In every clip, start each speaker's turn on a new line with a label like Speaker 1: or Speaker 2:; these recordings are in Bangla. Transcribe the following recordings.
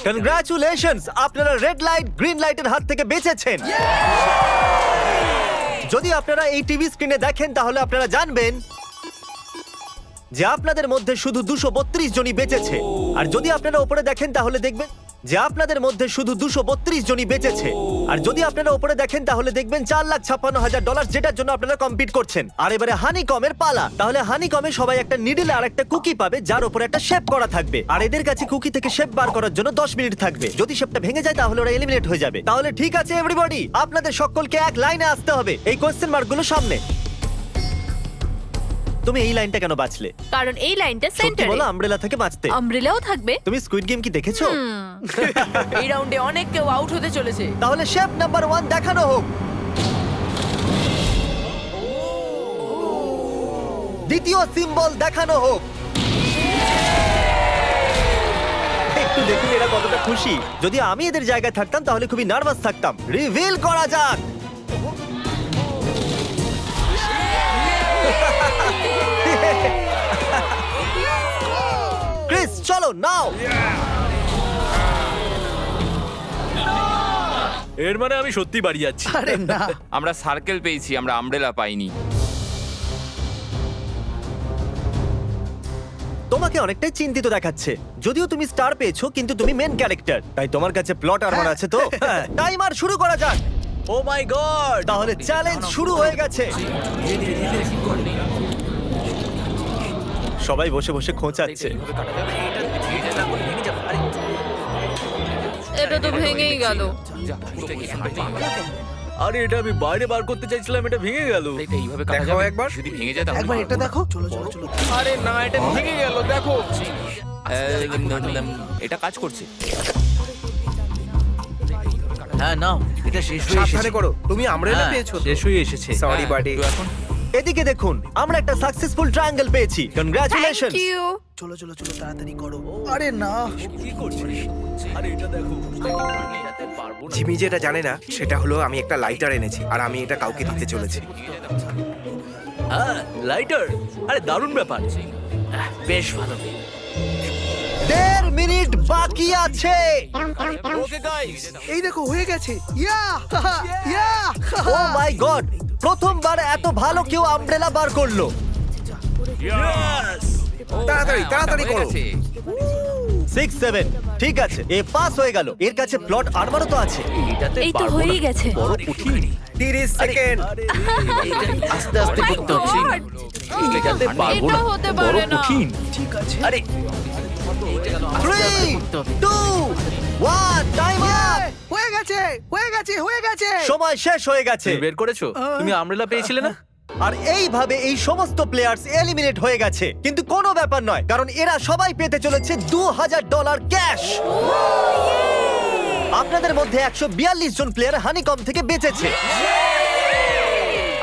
Speaker 1: কনগ্রাচুলেশনস, আপনারা রেড লাইট গ্রিন লাইটের হাত থেকে বেঁচেছেন। যদি আপনারা এই টিভি স্ক্রিনে দেখেন তাহলে আপনারা জানবেন যে আপনাদের মধ্যে শুধু 232 জনই বেঁচেছে। আর যদি আপনারা উপরে দেখেন তাহলে দেখবেন যে আপনাদের মধ্যে শুধু 232 জনই বেঁচেছে। আর যদি আপনারা উপরে দেখেন তাহলে দেখবেন $4,56,000, যেটার জন্য আপনারা কম্পিট করছেন। আর এবারে হানিকমের পালা। তাহলে হানিকমে সবাই একটা নিডল আর একটা কুকি পাবে, যার উপরে একটা শেপ করা থাকবে। আর এদের কাছে কুকি থেকে শেপ বার করার জন্য 10 মিনিট থাকবে। যদি শেপটা ভেঙে যায় তাহলে ওরা এলিমিনেট হয়ে যাবে। তাহলে ঠিক আছে এভরিবডি, আপনাদের সকলকে এক লাইনে আসতে হবে এই কোয়েশ্চেন মার্কগুলো সামনে। তুমি এই লাইনটা কেন বাঁচলে?
Speaker 2: কারণ এই লাইনটা
Speaker 1: সত্যি
Speaker 2: সেন্টারে।
Speaker 1: বলো, আমব্রেলা থেকে বাঁচতে।
Speaker 2: আমব্রেলাও থাকবে।
Speaker 1: তুমি স্কুইড গেম কি দেখেছো?
Speaker 3: এই রাউন্ডে অনেক কেউ আউট হতে চলেছে।
Speaker 1: তাহলে শেপ নাম্বার 1 দেখানো হোক। দ্বিতীয় সিম্বল দেখানো হোক। একটু দেখুন এরা কতটা খুশি। যদি আমি এদের জায়গায় থাকতাম তাহলে খুবই নার্ভাস থাকতাম। রিভিল করা যাক। ক্রিস চলো নাও।
Speaker 4: এর মানে আমি সত্যি বাড়ি যাচ্ছি।
Speaker 5: আরে না,
Speaker 6: আমরা সার্কেল পেয়েছি, আমরা আমব্রেলা পাইনি।
Speaker 1: তোমাকে অনেকটাই চিন্তিত দেখাচ্ছে। যদিও তুমি স্টার পেয়েছো কিন্তু তুমি মেন ক্যারেক্টার, তাই তোমার কাছে প্লট আর্মার আছে তো। টাইমার শুরু করা যাক।
Speaker 4: ও মাই গড!
Speaker 1: তাহলে চ্যালেঞ্জ শুরু হয়ে গেছে। সবাই বসে বসে খোঁচাচ্ছে।
Speaker 2: এটা তো ভেঙেই গেল।
Speaker 4: আরে এটা আমি বাইরে বার করতে চাইছিলাম, এটা ভেঙে গেল।
Speaker 6: এটা এইভাবে কাটা
Speaker 5: দেখাও
Speaker 6: যাবে
Speaker 5: একবার।
Speaker 6: যদি ভেঙে যায় তাহলে
Speaker 5: একবার এটা দেখো। চলো চলো চলো।
Speaker 6: আরে না, এটা ভেঙে গেল, দেখো। এটা কাজ করছে।
Speaker 5: হ্যাঁ নাও, এটা শেষ হয়ে এসেছে।
Speaker 7: সাবধানে করো, তুমি আমব্রেলা
Speaker 5: হ্যাঁ,
Speaker 7: পেয়েছো।
Speaker 5: শেষ হয়ে এসেছে।
Speaker 7: Sorry buddy.
Speaker 6: তো এখন
Speaker 1: এদিকে দেখুন, আমরা একটা সাকসেসফুল ট্রায়াঙ্গেল পেয়েছি। কনগ্রাচুলেশন।
Speaker 2: Thank you.
Speaker 5: চলো চলো চলো, তাড়াতাড়ি করো। আরে না,
Speaker 4: কি করছিস? আরে এটা দেখো।
Speaker 7: জিমি যেটা জানে না সেটা হলো আমি একটা লাইটার এনেছি আর আমি এটা কাউকে দিতে চলেছি।
Speaker 4: হ্যাঁ, লাইটার। আরে দারুণ ব্যাপার।
Speaker 5: বেশ ভালো।
Speaker 1: 1.5 মিনিট বাকি আছে।
Speaker 4: ওকে গাইস,
Speaker 5: এই দেখো হয়ে গেছে। ইয়া ইয়া।
Speaker 1: ও মাই গড, প্রথমবার এত ভালো কেউ আমব্রেলা বার করলো।
Speaker 7: তাড়াতাড়ি তাড়াতাড়ি
Speaker 6: হয়ে
Speaker 7: করো।
Speaker 6: গেছে।
Speaker 1: 6 7 ঠিক আছে, এ পাস হয়ে গেল। এর কাছে প্লট আর্মারও তো আছে।
Speaker 4: এটাতে
Speaker 2: এই তো
Speaker 4: পারবো
Speaker 2: হয়েই
Speaker 4: না।
Speaker 2: গেছে।
Speaker 4: বড় কঠিন।
Speaker 7: 30 সেকেন্ড।
Speaker 5: আস্তে আস্তে করতে হচ্ছে।
Speaker 4: এটাতে পারবো
Speaker 2: এটা
Speaker 4: না।
Speaker 2: হতে
Speaker 4: বড়
Speaker 2: পারে না।
Speaker 4: কঠিন।
Speaker 5: ঠিক আছে।
Speaker 4: আরে
Speaker 1: 3 2 1 টাইম আপ।
Speaker 5: হয়ে গেছে হয়ে গেছে হয়ে গেছে।
Speaker 1: সময় শেষ হয়ে গেছে।
Speaker 4: তুমি বের করেছো? তুমি আমব্রেলা পেয়েছিলে না?
Speaker 1: আর এইভাবে এই সমস্ত প্লেয়ার্স এলিমিনেট হয়ে গেছে। কিন্তু কোনো ব্যাপার নয়, কারণ এরা সবাই পেতে চলেছে $2,000 ক্যাশ। আপনাদের মধ্যে 142 জন প্লেয়ার হানিকম থেকে বেঁচেছে।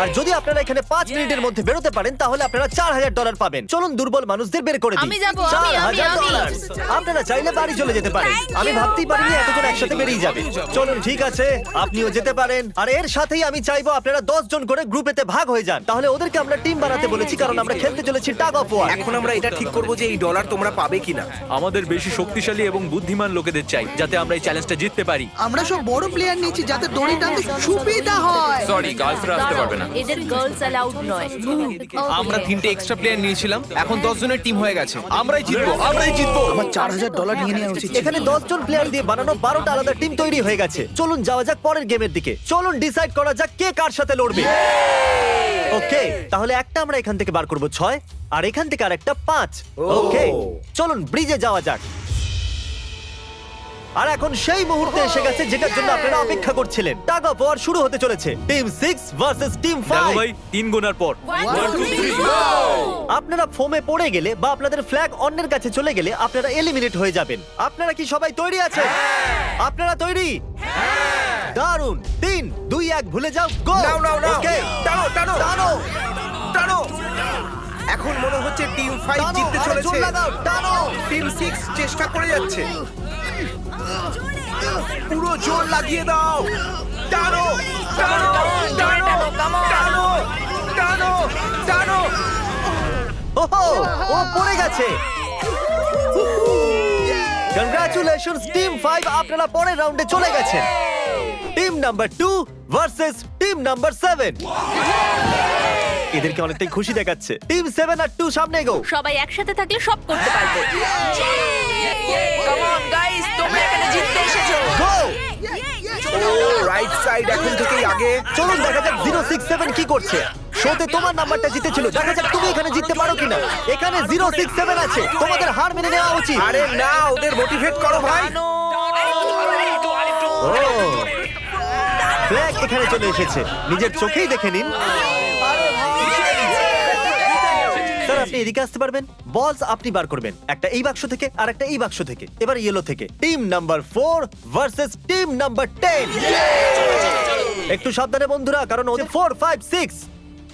Speaker 1: আর যদি আপনারা এখানে 5 মিনিটের মধ্যে বেরোতে পারেন তাহলে আপনারা $4,000 পাবেন। চলুন দুর্বল মানুষদের বের করে দিই।
Speaker 2: আমি যাবো, আমি।
Speaker 1: $4,000। আপনারা চাইলে বাড়ি চলে যেতে পারেন। আমি ভাবতেই পারিনি এতজন একসাথে বেরিয়ে যাবে। চলুন ঠিক আছে, আপনিও যেতে পারেন। আর এর সাথেই আমি চাইবো আপনারা 10 জন করে গ্রুপেতে ভাগ হয়ে যান। তাহলে ওদেরকে আমরা টিম বানাতে বলেছি, কারণ আমরা খেলতে চলেছি টাগ অফ ওয়ার।
Speaker 7: এখন আমরা এটা ঠিক করব যে এই ডলার তোমরা পাবে কিনা।
Speaker 4: আমাদের বেশি শক্তিশালী এবং বুদ্ধিমান লোকেদের চাই, যাতে আমরা এই চ্যালেঞ্জটা জিততে পারি।
Speaker 5: আমরা সব বড় প্লেয়ার নিয়েছি যাতে দড়ি টানতে সুবিধা হয়।
Speaker 6: সরি, গার্লসরা আসতে পারবে না।
Speaker 2: এদের গার্লস অ্যালাউড নয়।
Speaker 8: আমরা 3টে এক্সট্রা প্লেয়ার নিয়েছিলাম, এখন 10 জনের টিম হয়ে গেছে। আমরাই জিতবো, আমরাই জিতবো।
Speaker 5: আমার $4,000 নিয়ে নেওয়া উচিত ছিল।
Speaker 1: এখানে 10 জন প্লেয়ার দিয়ে বানানো 12টা আলাদা টিম তৈরি হয়ে গেছে। চলুন যাওয়া যাক পরের গেমের দিকে। চলুন ডিসাইড করা যাক কে কার সাথে লড়বে। ওকে, তাহলে একটা আমরা এখান থেকে বার করব 6, আর এখান থেকে আরেকটা 5। ওকে, চলুন ব্রিজে যাওয়া যাক। আর এখন সেই মুহূর্তে এসে গেছে যেটার জন্য আপনারা অপেক্ষা করছিলেন। টাগ অফ ওয়ার শুরু হতে চলেছে। টিম 6 ভার্সেস টিম
Speaker 4: দেখো
Speaker 1: 5।
Speaker 4: ভাই, 3 গোনার পর।
Speaker 1: আপনারা ফোমে পড়ে গেলে বা আপনাদের ফ্ল্যাগ অন্যের কাছে চলে গেলে আপনারা এলিমিনেট হয়ে যাবেন। আপনারা কি সবাই তৈরি আছেন? আপনারা তৈরি? দারুন। 3 2 1 ভুলে যাও, গো।
Speaker 7: নাও নাও নাও।
Speaker 1: ওকে,
Speaker 7: টানো টানো
Speaker 1: টানো
Speaker 7: টানো। এখন মনে হচ্ছে টিম 5
Speaker 1: টানো,
Speaker 7: জিততে
Speaker 1: আরে
Speaker 7: চলেছে।
Speaker 1: জোর লাগাও, টানো।
Speaker 7: টিম 6 চেষ্টা করে যাচ্ছে। পুরো জোর লাগিয়ে দাও। টানো টানো টানো টানো টানো টানো।
Speaker 1: ওহো, ও পড়ে গেছে। কংগ্রাচুলেশনস টিম 5, আপনারা পরের রাউন্ডে চলে গেছেন। Team number 2 versus team number 7। এদেরকে অনেকটাই খুশি দেখাচ্ছে। টিম 7 আর 2 সামনে এগো।
Speaker 2: সবাই একসাথে থাকলে সব করতে পারবো।
Speaker 3: কাম অন গাইস, তোমরা এখানে জিততে এসেছো।
Speaker 1: গো!
Speaker 7: ও রাইট সাইড এখন থেকেই আগে।
Speaker 1: চলুন দেখা যাক 067 কি করছে। শোতে তোমার নাম্বারটা জিতেছিল, দেখা যাক তুমি এখানে জিততে পারো কিনা। এখানে 067 আছে, তোমাদের হার মেনে নেওয়া উচিত।
Speaker 7: আরে না, ওদের মোটিভেট করো ভাই।
Speaker 1: ফ্ল্যাগ এখানে চলে এসেছে, নিজের চোখেই দেখে নিন। স্যার আপনি এদিকে আসতে পারবেন? বলস আপনি বার করবেন, একটা এই বাক্স থেকে আর একটা এই বাক্স থেকে। এবার ইয়েলো থেকে। Team number 4 versus team number 10। একটু সাবধানে বন্ধুরা, কারণ ও 4, 5, 6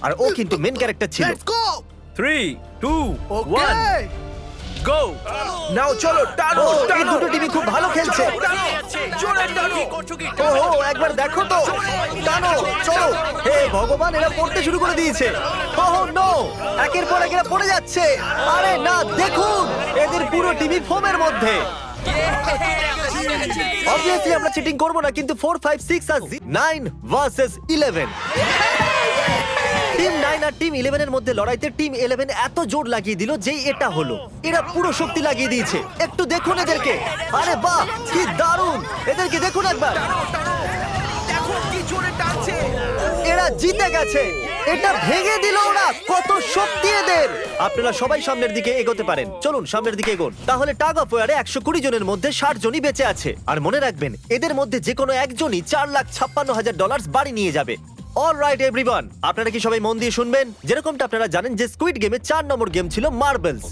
Speaker 1: আর ও কিন্তু মেন ক্যারেক্টার ছিল।
Speaker 5: লেটস গো
Speaker 4: 3, 2, 1,
Speaker 5: ওকে
Speaker 4: গো!
Speaker 7: নাও চলো, টানো
Speaker 1: ও, এই
Speaker 7: টানো।
Speaker 1: দুটো টিমই খুব ভালো খেলছে। ও একবার দেখো তো, টানো চলো। হে ভগবান, এরা পড়তে শুরু করে দিয়েছে। ওহ নো, একের পর এক এরা পড়ে যাচ্ছে। আরে না, দেখুন এদের পুরো টিমই ফোমের মধ্যে। অবভিয়াসলি আমরা চিটিং করব না, কিন্তু 4, 5, 6 আর 9 ভার্সেস 11। টিম 9 আর টিম 11 এর মধ্যে লড়াইতে টিম 11 এত জোর লাগিয়ে দিল যে এটা হলো। এরা পুরো শক্তি লাগিয়ে দিয়েছে। একটু দেখুন এদেরকে। আরে বাহ, কি দারুণ! এদেরকে দেখুন একবার।
Speaker 7: দেখো কি জোরে টানছে।
Speaker 1: এরা জিতে গেছে। এটা ভেঙে দিল ওরা। কত শক্তি এদের! আপনারা সবাই সামনের দিকে এগোতে পারেন। চলুন সামনের দিকে এগোন। তাহলে টাগ অফ ওয়ারে 120 জনের মধ্যে 60 জনই বেঁচে আছে। আর মনে রাখবেন, এদের মধ্যে যে কোনো একজনই $4,56,000 বাড়ি নিয়ে যাবে। অলরাইট এভরিওয়ান, আপনারা কি সবাই মন দিয়ে শুনবেন? যেরকমটা আপনারা জানেন যে স্কুইড গেমে 4 নম্বর গেম ছিল মার্বেলস।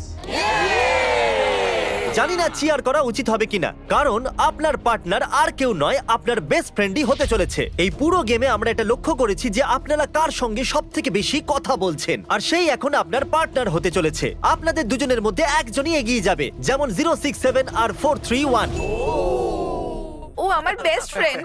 Speaker 1: জানি না চিয়ার করা উচিত হবে কিনা, কারণ আপনার পার্টনার আর কেউ নয়, আপনার বেস্ট ফ্রেন্ডই হতে চলেছে। এই পুরো গেমে আমরা এটা লক্ষ্য করেছি যে আপনারা কার সঙ্গে সবথেকে বেশি কথা বলছেন, আর সেই এখন আপনার পার্টনার হতে চলেছে। আপনাদের দুজনের মধ্যে একজনই এগিয়ে যাবে, যেমন 067 আর 431।
Speaker 9: ও আমার বেস্ট ফ্রেন্ড।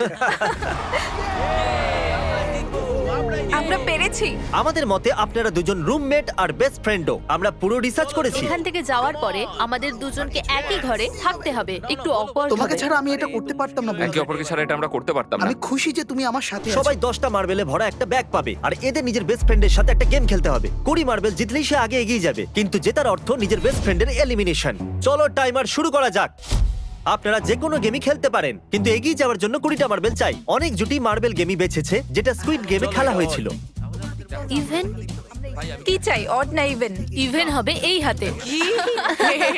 Speaker 9: আমরা পেরেছি।
Speaker 1: আমাদের মতে আপনারা দুজন রুমমেট আর বেস্ট ফ্রেন্ডও। আমরা পুরো রিসার্চ করেছি।
Speaker 2: এখান থেকে যাওয়ার পরে আমাদের দুজনকে একই ঘরে থাকতে হবে। একটু অকওয়ার্ড
Speaker 5: তোমাকে
Speaker 2: হবে।
Speaker 5: ছাড়া আমি এটা করতে পারতাম না
Speaker 6: একে
Speaker 5: বন্ধু।
Speaker 6: অপরকে ছাড়া এটা আমরা করতে পারতাম না।
Speaker 5: আমি খুশি যে তুমি আমার সাথে আছো।
Speaker 1: সবাই 10টা মার্বেলে ভরা একটা ব্যাগ পাবে, আর এদের নিজের বেস্ট ফ্রেন্ডের সাথে একটা গেম খেলতে হবে। 20 মার্বেল জিতলেই সে আগে এগিয়ে যাবে, কিন্তু জেতার অর্থ নিজের বেস্ট ফ্রেন্ডের এলিমিনেশন। চলো টাইমার শুরু করা যাক। আপনারা যে কোনো গেমই খেলতে পারেন, কিন্তু এগিয়ে যাওয়ার জন্য 20টা মার্বেল চাই। অনেক জুটি মার্বেল গেমই বেছেছে, যেটা স্কুইড গেমে খেলা হয়েছিল।
Speaker 2: ইভেন
Speaker 9: কি চাই, অড না ইভেন?
Speaker 2: ইভেন হবে এই হাতে।
Speaker 3: কি?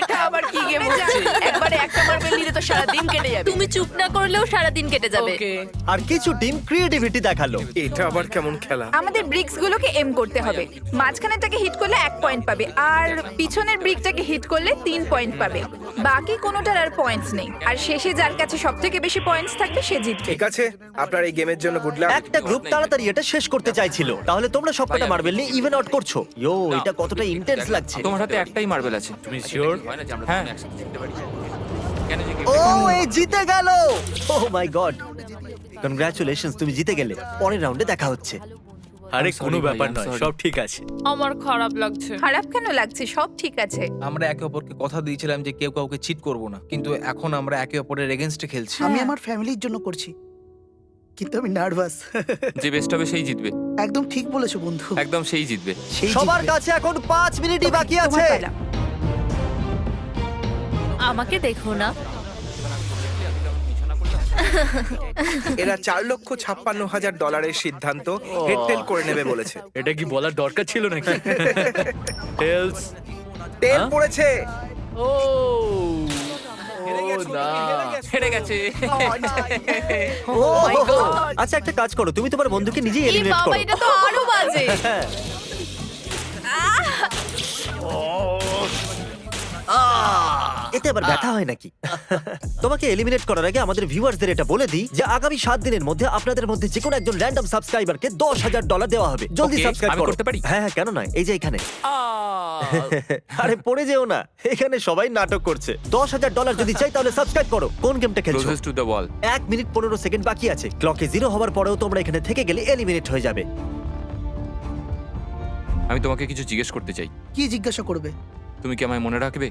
Speaker 3: এটা আবার কি গেম হচ্ছে? একবারে একটা মার্বেল নিলে তো সারা দিন কেটে যাবে।
Speaker 2: তুমি চুপ না করলেও সারা দিন কেটে যাবে।
Speaker 3: ওকে।
Speaker 1: আর কিছু টিম ক্রিয়েটিভিটি দেখালো।
Speaker 7: এটা আবার কেমন খেলা?
Speaker 9: আমাদের ব্রিক্স গুলোকে এম করতে হবে। মাঝখানেরটাকে হিট করলে 1 পয়েন্ট পাবে, আর পিছনের ব্রিকটাকে হিট করলে 3 পয়েন্ট পাবে। বাকি কোনোটার আর পয়েন্টস নেই, আর শেষে যার কাছে সবথেকে বেশি পয়েন্টস থাকবে সে জিতবে।
Speaker 7: ঠিক আছে, আপনার এই গেমের জন্য গুড লাক।
Speaker 1: একটা গ্রুপ তাড়াতাড়ি এটা শেষ করতে চাইছিল। তাহলে তোমরা সবকটা মার্বেল নিয়ে ইভেন আউট করছো। ইয়ো, এটা কতটা ইন্টেন্স লাগছে।
Speaker 6: তোমার হাতে একটাই মার্বেল আছে।
Speaker 4: তুমি শিওর?
Speaker 6: হ্যাঁ।
Speaker 1: ও, এই জিতে গেল। ওহ মাই গড, কনগ্রাচুলেশনস, তুমি জিতে গেলে। পরের রাউন্ডে দেখা হচ্ছে।
Speaker 4: আরে
Speaker 6: I'm sorry
Speaker 4: কোনো
Speaker 6: ভাই,
Speaker 4: ব্যাপার
Speaker 6: I'm
Speaker 4: নয়,
Speaker 6: sorry.
Speaker 4: সব ঠিক আছে।
Speaker 2: আমার খারাপ লাগছে।
Speaker 9: খারাপ কেন লাগছে? সব ঠিক আছে।
Speaker 8: আমরা একে অপরকে কথা দিয়েছিলাম যে কেউ কাউকে চিট করব না, কিন্তু এখন আমরা একে অপরের এগেইনস্টে খেলছি।
Speaker 5: আমি আমার ফ্যামিলির জন্য করছি, কিন্তু আমি নার্ভাস।
Speaker 6: যে বেস্ট হবে সেই জিতবে।
Speaker 5: একদম ঠিক বলেছো বন্ধু।
Speaker 6: একদম সেই জিতবে।
Speaker 5: সেই
Speaker 1: সবার
Speaker 5: জিতবে।
Speaker 1: কাছে এখন 5 মিনিটই বাকি
Speaker 9: তোমার
Speaker 1: আছে।
Speaker 9: পালা।
Speaker 2: আমাকে দেখো না।
Speaker 7: এরা $4,56,000 সিদ্ধান্ত হেডটেল করে নেবে বলেছে।
Speaker 4: এটা কি বলার দরকার ছিল নাকি? টেলস।
Speaker 7: টেল পড়েছে।
Speaker 4: ও না,
Speaker 6: হেরে গেছে।
Speaker 1: ও আচ্ছা, একটা কাজ করো, তুমি তোমার বন্ধুকে নিজেই
Speaker 2: এই
Speaker 1: এলিমিনেট
Speaker 2: বাবা,
Speaker 1: করো।
Speaker 2: এটা তো আরো বাজে।
Speaker 1: হ্যাঁ। এতে আবার ব্যথা হয় নাকি? তোমাকে এলিমিনেট করার আগে আমাদের ভিউয়ারদের এটা বলে দিই যে আগামী 7 দিনের মধ্যে আপনাদের মধ্যে যে কোনো একজন র্যান্ডম সাবস্ক্রাইবারকে $10,000 দেওয়া হবে। জলদি
Speaker 6: Okay,
Speaker 1: সাবস্ক্রাইব
Speaker 6: আমি
Speaker 1: করো।
Speaker 6: করতে পারি?
Speaker 1: হ্যাঁ হ্যাঁ, কেন নয়, এই যে এখানে। আরে পড়ে যেও না, এখানে সবাই নাটক করছে। $10,000 যদি চাই তাহলে সাবস্ক্রাইব করো। কোন গেমটা খেলছো?
Speaker 6: Closest to the wall.
Speaker 1: 1 minute 15 second বাকি আছে। ক্লকে 0 হওয়ার পরেও তোমরা এখানে থেকে গেলে এলিমিনেট হয়ে যাবে।
Speaker 6: আমি তোমাকে কিছু জিজ্ঞেস করতে চাই।
Speaker 5: কি জিজ্ঞাসা করবে?
Speaker 6: তুমি কি আমায় মনে রাখবে?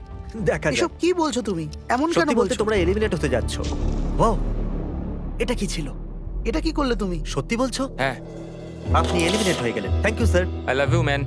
Speaker 1: দেখা যাক।
Speaker 5: এসব কি বলছো তুমি? এমন কেন
Speaker 1: সত্যি বলতে
Speaker 5: বলছো?
Speaker 1: তোমরা এলিমিনেট হতে যাচ্ছ। ওয়াও, এটা কি ছিল?
Speaker 5: এটা কি করলে তুমি?
Speaker 1: সত্যি বলছো?
Speaker 6: হ্যাঁ,
Speaker 1: আপনি এলিমিনেট হয়ে গেলেন। Thank you sir.
Speaker 6: I love you man.